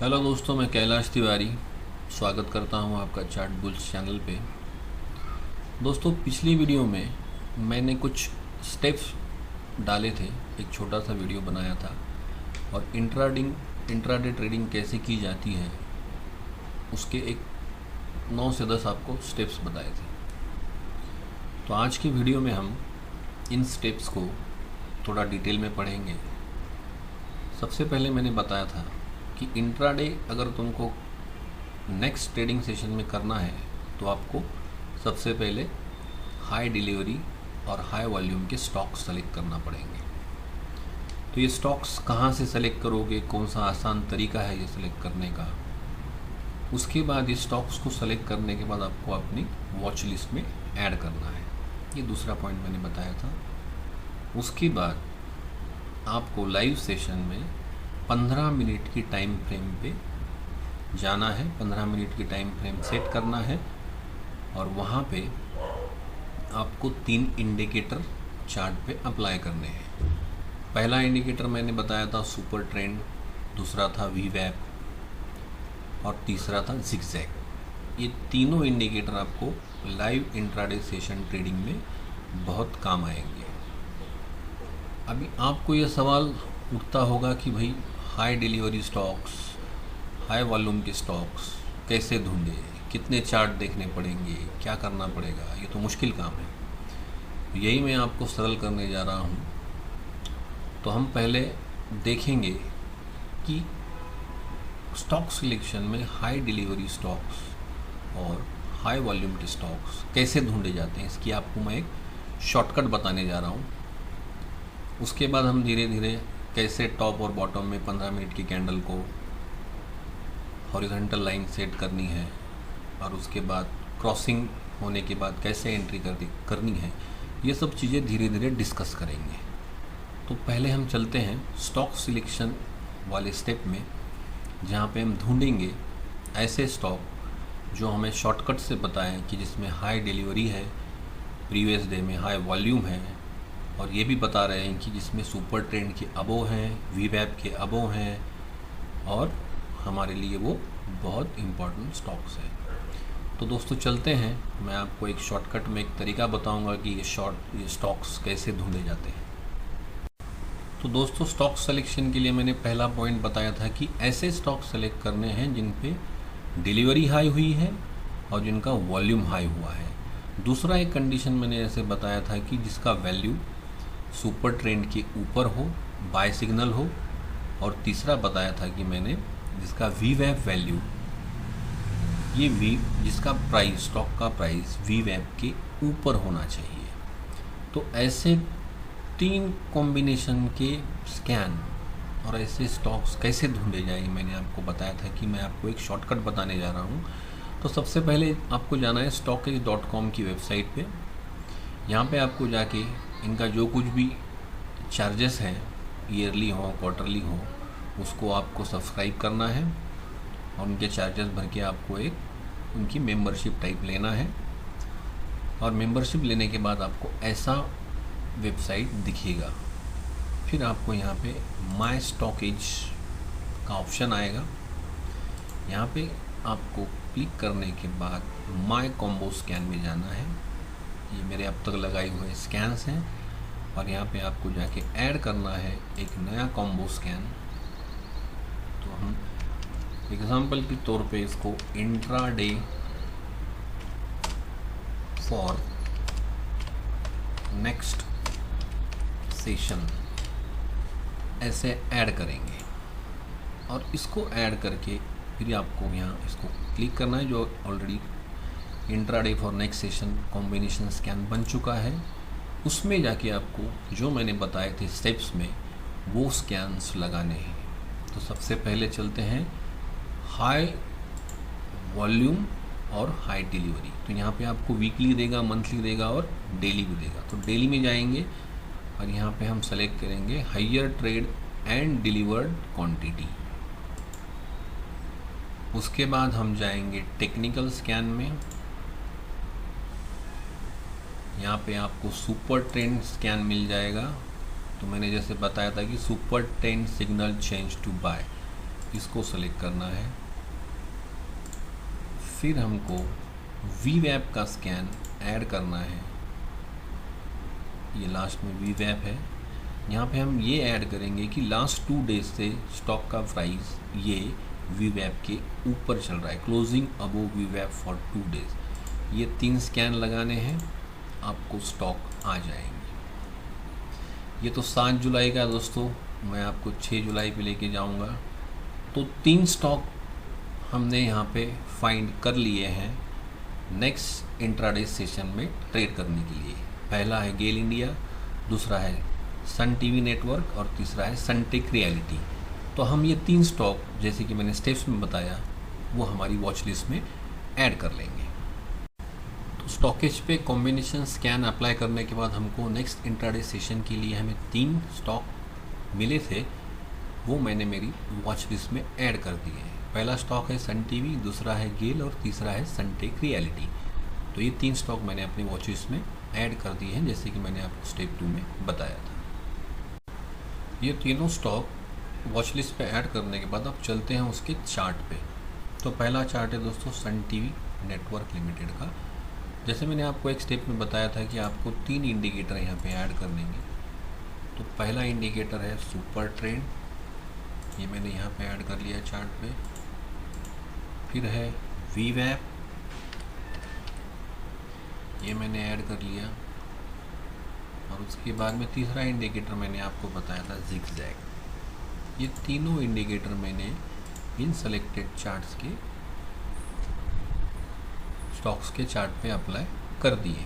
Hello दोस्तों, मैं कैलाश तिवारी स्वागत करता हूं आपका चार्ट बुल्स चैनल पे। दोस्तों, पिछली वीडियो में मैंने कुछ स्टेप्स डाले थे, एक छोटा सा वीडियो बनाया था और इंट्राडे ट्रेडिंग कैसे की जाती है उसके एक 9 से 10 आपको स्टेप्स बताए थे। तो आज की वीडियो में हम इन स्टेप्स को थोड़ा डिटेल में पढ़ेंगे। सबसे पहले मैंने बताया था कि इंट्राडे अगर तुमको नेक्स्ट ट्रेडिंग सेशन में करना है तो आपको सबसे पहले हाई डिलीवरी और हाई वॉल्यूम के स्टॉक्स सेलेक्ट करना पड़ेंगे। तो ये स्टॉक्स कहाँ से सेलेक्ट करोगे, कौन सा आसान तरीका है ये सेलेक्ट करने का। उसके बाद ये स्टॉक्स को सेलेक्ट करने के बाद आपको अपनी वॉच लिस्ट में ऐड करना है। ये दूसरा पॉइंट मैंने बताया था। उसके बाद आपको लाइव सेशन में 15 मिनट की टाइम फ्रेम पे जाना है, 15 मिनट की टाइम फ्रेम सेट करना है और वहाँ पे आपको 3 इंडिकेटर चार्ट पे अप्लाई करने हैं। पहला इंडिकेटर मैंने बताया था सुपर ट्रेंड, दूसरा था वीवैप और तीसरा था जिगजैग। ये तीनों इंडिकेटर आपको लाइव इंट्राडे सेशन ट्रेडिंग में बहुत काम आएंगे। अभी आपको ये सवाल उठता होगा कि भाई high delivery stocks, high volume के स्टॉक्स कैसे ढूंढे, कितने चार्ट देखने पड़ेंगे, क्या करना पड़ेगा, ये तो मुश्किल काम है। यही मैं आपको सरल करने जा रहा हूँ। तो हम पहले देखेंगे कि स्टॉक सिलेक्शन में हाई डिलीवरी स्टॉक्स और हाई वॉल्यूम के स्टॉक्स कैसे ढूंढे जाते हैं, इसकी आपको मैं एक शॉर्टकट बताने जा रहा हूँ। उसके बाद हम धीरे धीरे कैसे टॉप और बॉटम में 15 मिनट की कैंडल को हॉरिजॉन्टल लाइन सेट करनी है और उसके बाद क्रॉसिंग होने के बाद कैसे एंट्री करनी है, ये सब चीज़ें धीरे धीरे डिस्कस करेंगे। तो पहले हम चलते हैं स्टॉक सिलेक्शन वाले स्टेप में, जहाँ पे हम ढूंढेंगे ऐसे स्टॉक जो हमें शॉर्टकट से बताएं कि जिसमें हाई डिलीवरी है, प्रीवियस डे में हाई वॉल्यूम है और ये भी बता रहे हैं कि जिसमें सुपर ट्रेंड के अबोव हैं, वीवैप के अबोव हैं और हमारे लिए वो बहुत इम्पोर्टेंट स्टॉक्स हैं। तो दोस्तों चलते हैं, मैं आपको एक शॉर्टकट में एक तरीका बताऊंगा कि ये स्टॉक्स कैसे ढूंढे जाते हैं। तो दोस्तों, स्टॉक सिलेक्शन के लिए मैंने पहला पॉइंट बताया था कि ऐसे स्टॉक सेलेक्ट करने हैं जिन पे डिलीवरी हाई हुई है और जिनका वॉल्यूम हाई हुआ है। दूसरा एक कंडीशन मैंने ऐसे बताया था कि जिसका वैल्यू सुपर ट्रेंड के ऊपर हो, बाय सिग्नल हो, और तीसरा बताया था कि मैंने जिसका वीवैप वैल्यू, जिसका प्राइस, स्टॉक का प्राइस वीवैप के ऊपर होना चाहिए। तो ऐसे 3 कॉम्बिनेशन के स्कैन और ऐसे स्टॉक्स कैसे ढूंढे जाए, मैंने आपको बताया था कि मैं आपको एक शॉर्टकट बताने जा रहा हूँ। तो सबसे पहले आपको जाना है stockage.com की वेबसाइट पे। यहाँ पे आपको जाके इनका जो कुछ भी चार्जेस हैं, ईयरली हो, क्वार्टरली हो, उसको आपको सब्सक्राइब करना है और उनके चार्जेस भर के आपको एक उनकी मेंबरशिप टाइप लेना है। और मेंबरशिप लेने के बाद आपको ऐसा वेबसाइट दिखेगा। फिर आपको यहाँ पे माय स्टॉकेज का ऑप्शन आएगा। यहाँ पे आपको क्लिक करने के बाद माय कॉम्बो स्कैन में जाना है। ये मेरे अब तक लगाए हुए स्कैन्स हैं और यहाँ पे आपको जाके ऐड करना है एक नया कॉम्बो स्कैन। तो हम एग्जांपल के तौर पे इसको इंट्राडे फॉर नेक्स्ट सेशन ऐसे ऐड करेंगे और इसको ऐड करके फिर आपको यहाँ इसको क्लिक करना है, जो already intraday for next session combination scan बन चुका है। उसमें जाके आपको जो मैंने बताए थे स्टेप्स में वो स्कैन्स लगाने हैं। तो सबसे पहले चलते हैं हाई वॉल्यूम और हाई डिलीवरी। तो यहाँ पे आपको वीकली देगा, मंथली देगा और डेली भी देगा। तो डेली में जाएंगे और यहाँ पे हम सेलेक्ट करेंगे higher trade and delivered quantity. उसके बाद हम जाएंगे टेक्निकल स्कैन में। यहाँ पे आपको सुपर ट्रेंड स्कैन मिल जाएगा। तो मैंने जैसे बताया था कि super trend signal change to buy, इसको सेलेक्ट करना है। फिर हमको VWAP का स्कैन ऐड करना है। ये लास्ट में VWAP है। यहाँ पे हम ये ऐड करेंगे कि लास्ट 2 डेज से स्टॉक का प्राइस ये VWAP के ऊपर चल रहा है, closing above VWAP for 2 days. ये 3 स्कैन लगाने हैं, आपको स्टॉक आ जाएंगे। ये तो 7 जुलाई का दोस्तों, मैं आपको 6 जुलाई पे लेके जाऊंगा। तो 3 स्टॉक हमने यहाँ पे फाइंड कर लिए हैं नेक्स्ट इंट्राडे सेशन में ट्रेड करने के लिए। पहला है गेल इंडिया, दूसरा है सन टीवी नेटवर्क और तीसरा है सनटेक रियलिटी। तो हम ये 3 स्टॉक जैसे कि मैंने स्टेप्स में बताया वो हमारी वॉच लिस्ट में ऐड कर लेंगे। तो स्टॉकेज पे कॉम्बिनेशन स्कैन अप्लाई करने के बाद हमको नेक्स्ट इंट्राडे सेशन के लिए हमें 3 स्टॉक मिले थे, वो मैंने मेरी वॉच लिस्ट में ऐड कर दिए हैं। पहला स्टॉक है सन टीवी, दूसरा है गेल और तीसरा है सनटेक रियलिटी। तो ये 3 स्टॉक मैंने अपनी वॉच लिस्ट में ऐड कर दिए हैं जैसे कि मैंने आपको स्टेप 2 में बताया था। ये तीनों स्टॉक वॉच लिस्ट पे ऐड करने के बाद अब चलते हैं उसके चार्ट पे। तो पहला चार्ट है दोस्तों सन टीवी नेटवर्क लिमिटेड का। जैसे मैंने आपको एक स्टेप में बताया था कि आपको 3 इंडिकेटर यहाँ पे ऐड करने हैं। तो पहला इंडिकेटर है सुपर ट्रेंड, ये मैंने यहाँ पे ऐड कर लिया चार्ट पे। फिर है VWAP, ये मैंने ऐड कर लिया। और उसके बाद में तीसरा इंडिकेटर मैंने आपको बताया था जिगजैग। ये तीनों इंडिकेटर मैंने इन सेलेक्टेड चार्ट्स के स्टॉक्स के चार्ट पे अप्लाई कर दिए।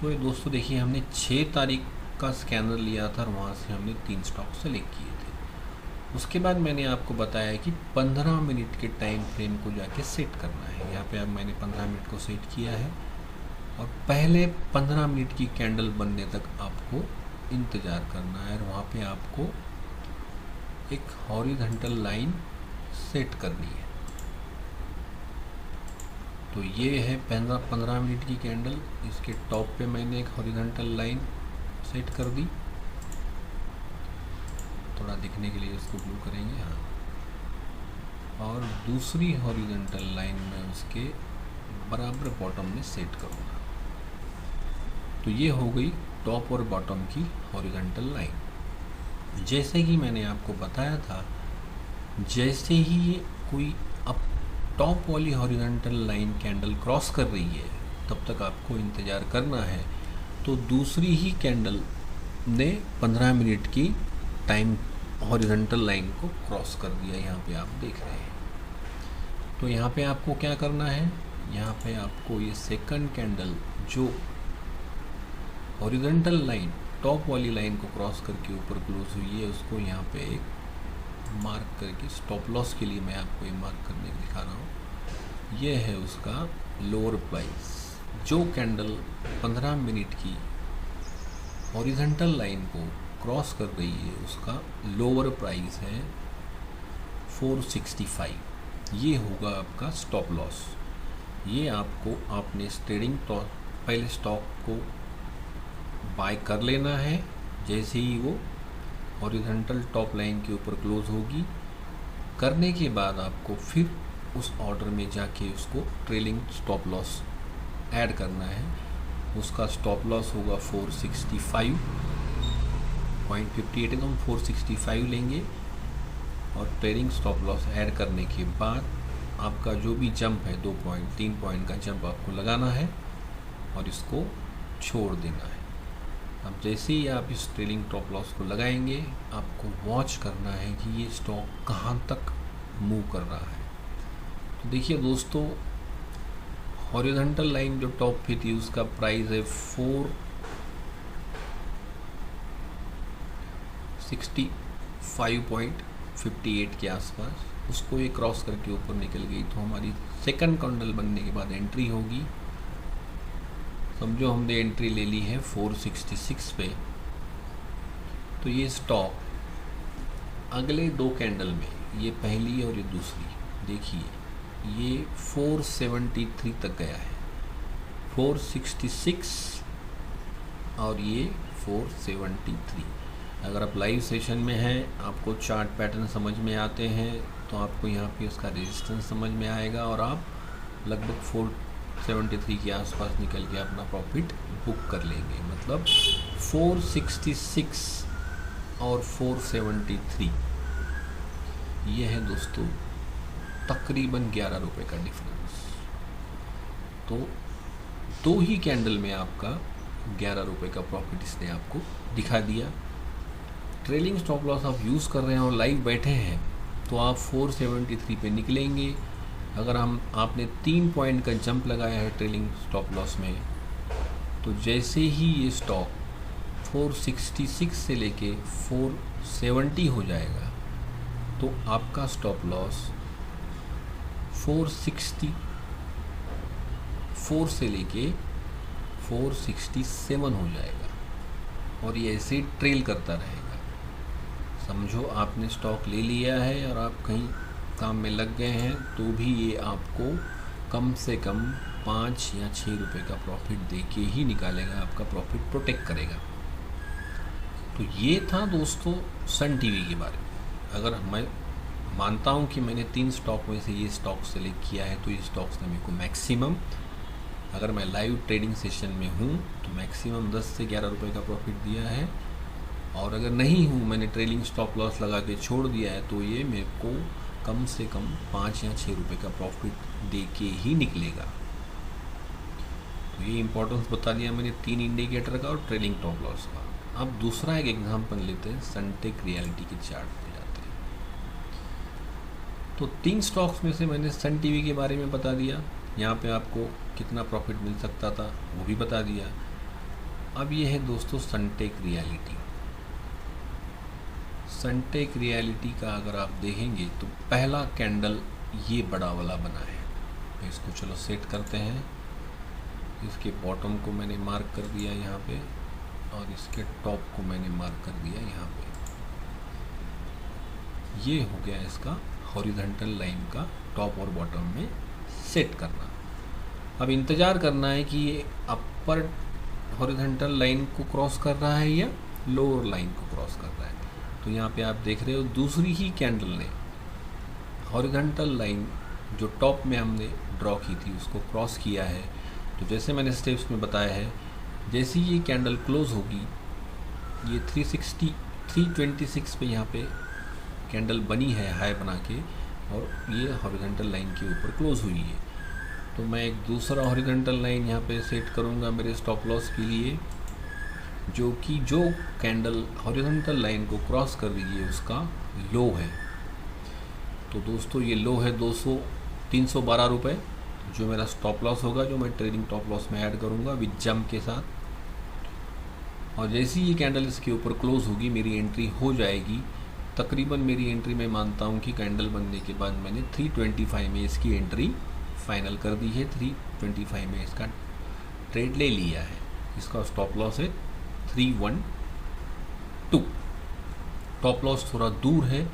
तो ये दोस्तों देखिए, हमने 6 तारीख का स्कैनर लिया था और वहाँ से हमने 3 स्टॉक सेलेक्ट किए थे। उसके बाद मैंने आपको बताया कि 15 मिनट के टाइम फ्रेम को जाके सेट करना है। यहाँ पे अब मैंने 15 मिनट को सेट किया है और पहले 15 मिनट की कैंडल बनने तक आपको इंतज़ार करना है और वहाँ पे आपको एक हॉरिजॉन्टल लाइन सेट करनी है। तो ये है 15 मिनट की कैंडल, इसके टॉप पे मैंने एक हॉरिजॉन्टल लाइन सेट कर दी। थोड़ा दिखने के लिए इसको ब्लू करेंगे, हाँ। और दूसरी हॉरिजॉन्टल लाइन में उसके बराबर बॉटम में सेट करूँगा। तो ये हो गई टॉप और बॉटम की हॉरिजॉन्टल लाइन। जैसे कि मैंने आपको बताया था, जैसे ही ये कोई अब टॉप वाली हॉरिजॉन्टल लाइन कैंडल क्रॉस कर रही है तब तक आपको इंतज़ार करना है। तो दूसरी ही कैंडल ने 15 मिनट की टाइम हॉरिजॉन्टल लाइन को क्रॉस कर दिया, यहाँ पे आप देख रहे हैं। तो यहाँ पे आपको क्या करना है, यहाँ पे आपको ये सेकंड कैंडल जो हॉरिजॉन्टल लाइन टॉप वाली लाइन को क्रॉस करके ऊपर क्लोज हुई है उसको यहाँ पे एक मार्क करके, स्टॉप लॉस के लिए मैं आपको ये मार्क करने दिखा रहा हूँ। ये है उसका लोअर प्राइस। जो कैंडल 15 मिनट की हॉरिजॉन्टल लाइन को क्रॉस कर रही है उसका लोअर प्राइस है 465। ये होगा आपका स्टॉप लॉस। ये आपको आपने ट्रेडिंग पहले स्टॉक को बाय कर लेना है। जैसे ही वो हॉरिजॉन्टल टॉप लाइन के ऊपर क्लोज होगी, करने के बाद आपको फिर उस ऑर्डर में जाके उसको ट्रेलिंग स्टॉप लॉस ऐड करना है। उसका स्टॉप लॉस होगा 465.58 है, तो हम 465 लेंगे और ट्रेलिंग स्टॉप लॉस ऐड करने के बाद आपका जो भी जंप है 2 पॉइंट 3 पॉइंट का जंप आपको लगाना है और इसको छोड़ देना है। अब जैसे ही आप इस ट्रेलिंग टॉप लॉस को लगाएंगे, आपको वॉच करना है कि ये स्टॉक कहाँ तक मूव कर रहा है। तो देखिए दोस्तों, हॉरिजॉन्टल लाइन जो टॉप पे थी उसका प्राइस है 465.58 के आसपास। उसको ये क्रॉस करके ऊपर निकल गई तो हमारी सेकंड कैंडल बनने के बाद एंट्री होगी। समझो हमने एंट्री ले ली है 466 पे। तो ये स्टॉक अगले 2 कैंडल में, ये पहली और ये दूसरी, देखिए ये 473 तक गया है, 466 और ये 473। अगर आप लाइव सेशन में हैं, आपको चार्ट पैटर्न समझ में आते हैं, तो आपको यहाँ पे उसका रेजिस्टेंस समझ में आएगा और आप लगभग 473 के आसपास निकल के अपना प्रॉफिट बुक कर लेंगे। मतलब 466 और 473, ये है दोस्तों तकरीबन 11 रुपये का डिफरेंस। तो 2 ही कैंडल में आपका 11 रुपये का प्रॉफिट इसने आपको दिखा दिया। ट्रेलिंग स्टॉप लॉस आप यूज़ कर रहे हैं और लाइव बैठे हैं तो आप 473 पे निकलेंगे। अगर आपने 3 पॉइंट का जंप लगाया है ट्रेलिंग स्टॉप लॉस में, तो जैसे ही ये स्टॉक 466 से लेके 470 हो जाएगा तो आपका स्टॉप लॉस 464 से लेके 467 हो जाएगा और ये ऐसे ट्रेल करता रहेगा। समझो आपने स्टॉक ले लिया है और आप कहीं काम में लग गए हैं तो भी ये आपको कम से कम 5 या 6 रुपये का प्रॉफिट दे के ही निकालेगा, आपका प्रॉफिट प्रोटेक्ट करेगा। तो ये था दोस्तों सन टीवी के बारे में। अगर मैं मानता हूँ कि मैंने 3 स्टॉक में से ये स्टॉक सेलेक्ट किया है तो ये स्टॉक्स ने मेरे को मैक्सिमम, अगर मैं लाइव ट्रेडिंग सेशन में हूँ तो मैक्सिमम 10 से 11 रुपये का प्रॉफिट दिया है, और अगर नहीं हूँ, मैंने ट्रेलिंग स्टॉप लॉस लगा के छोड़ दिया है, तो ये मेरे को कम से कम 5 या 6 रुपये का प्रॉफिट दे के ही निकलेगा। तो ये इम्पोर्टेंस बता दिया मैंने 3 इंडिकेटर का और ट्रेलिंग टॉप लॉस का। अब दूसरा एक एग्जांपल लेते हैं, सनटेक रियलिटी के चार्ट पे जाते हैं। तो 3 स्टॉक्स में से मैंने सन टीवी के बारे में बता दिया, यहाँ पे आपको कितना प्रॉफिट मिल सकता था वो भी बता दिया। अब ये है दोस्तों सनटेक रियलिटी। सनटेक रियलिटी का अगर आप देखेंगे तो पहला कैंडल ये बड़ा वाला बना है। तो इसको चलो सेट करते हैं। इसके बॉटम को मैंने मार्क कर दिया यहाँ पे और इसके टॉप को मैंने मार्क कर दिया यहाँ पे। ये हो गया इसका हॉरिजॉन्टल लाइन का टॉप और बॉटम में सेट करना। अब इंतज़ार करना है कि ये अपर हॉरिजॉन्टल लाइन को क्रॉस कर रहा है या लोअर लाइन को क्रॉस कर रहा है। तो यहाँ पे आप देख रहे हो दूसरी ही कैंडल ने हॉरिजॉन्टल लाइन जो टॉप में हमने ड्रॉ की थी उसको क्रॉस किया है। तो जैसे मैंने स्टेप्स में बताया है, जैसे ये कैंडल क्लोज होगी, ये 326 पे यहाँ पे कैंडल बनी है हाई बना के, और ये हॉरिजॉन्टल लाइन के ऊपर क्लोज हुई है। तो मैं एक दूसरा हॉरिजॉन्टल लाइन यहाँ पे सेट करूँगा मेरे स्टॉप लॉस के लिए, जो कैंडल हॉरिजॉन्टल लाइन को क्रॉस कर रही है उसका लो है। तो दोस्तों ये लो है 312 रुपये, जो मेरा स्टॉप लॉस होगा, जो मैं ट्रेडिंग टॉप लॉस में ऐड करूँगा विद जंप के साथ। और जैसे ही ये कैंडल इसके ऊपर क्लोज होगी मेरी एंट्री हो जाएगी। तकरीबन मेरी एंट्री मैं मानता हूँ कि कैंडल बनने के बाद मैंने 325 में इसकी एंट्री फाइनल कर दी है। 325 में इसका ट्रेड ले लिया है। इसका स्टॉप लॉस है 312। टॉप लॉस थोड़ा दूर है,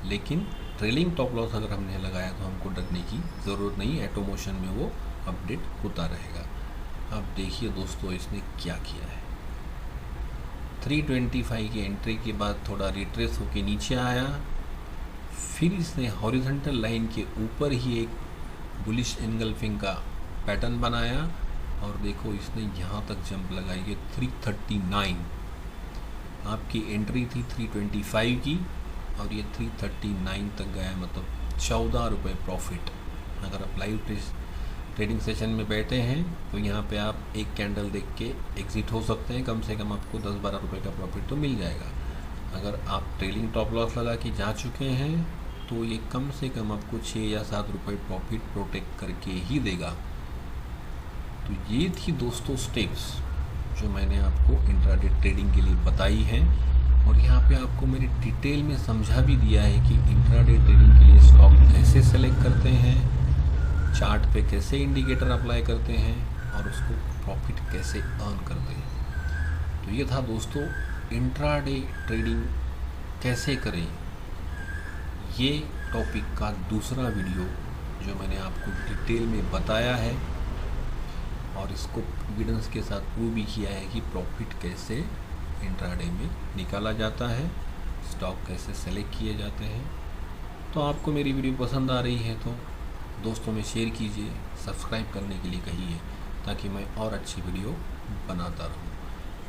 लेकिन ट्रेलिंग टॉप लॉस अगर हमने लगाया तो हमको डरने की ज़रूरत नहीं, ऑटोमोशन में वो अपडेट होता रहेगा। अब देखिए दोस्तों इसने क्या किया है। 325 की एंट्री के बाद थोड़ा रिट्रेस होके नीचे आया, फिर इसने हॉरिजॉन्टल लाइन के ऊपर ही एक बुलिश एनगल्फिंग का पैटर्न बनाया, और देखो इसने यहाँ तक जंप लगाई है 339। आपकी एंट्री थी 325 की और ये 339 तक गया, मतलब 14 रुपये प्रॉफिट। अगर आप लाइव ट्रेडिंग सेशन में बैठे हैं तो यहाँ पे आप एक कैंडल देख के एग्ज़िट हो सकते हैं, कम से कम आपको 10-12 रुपये का प्रॉफिट तो मिल जाएगा। अगर आप ट्रेलिंग टॉप लॉस लगा के जा चुके हैं तो ये कम से कम आपको 6 या 7 रुपये प्रॉफिट प्रोटेक्ट करके ही देगा। तो ये थी दोस्तों स्टेप्स जो मैंने आपको इंट्राडे ट्रेडिंग के लिए बताई है, और यहाँ पे आपको मैंने डिटेल में समझा भी दिया है कि इंट्राडे ट्रेडिंग के लिए स्टॉक कैसे सेलेक्ट करते हैं, चार्ट पे कैसे इंडिकेटर अप्लाई करते हैं और उसको प्रॉफिट कैसे अर्न करते हैं। तो ये था दोस्तों इंट्राडे ट्रेडिंग कैसे करें, ये टॉपिक का दूसरा वीडियो जो मैंने आपको डिटेल में बताया है, और इसको एविडेंस के साथ प्रूव भी किया है कि प्रॉफिट कैसे इंट्राडे में निकाला जाता है, स्टॉक कैसे सेलेक्ट किए जाते हैं। तो आपको मेरी वीडियो पसंद आ रही है तो दोस्तों में शेयर कीजिए, सब्सक्राइब करने के लिए कहिए ताकि मैं और अच्छी वीडियो बनाता रहूं।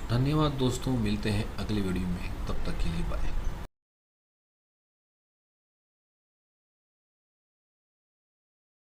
धन्यवाद दोस्तों, मिलते हैं अगले वीडियो में, तब तक के लिए बाय।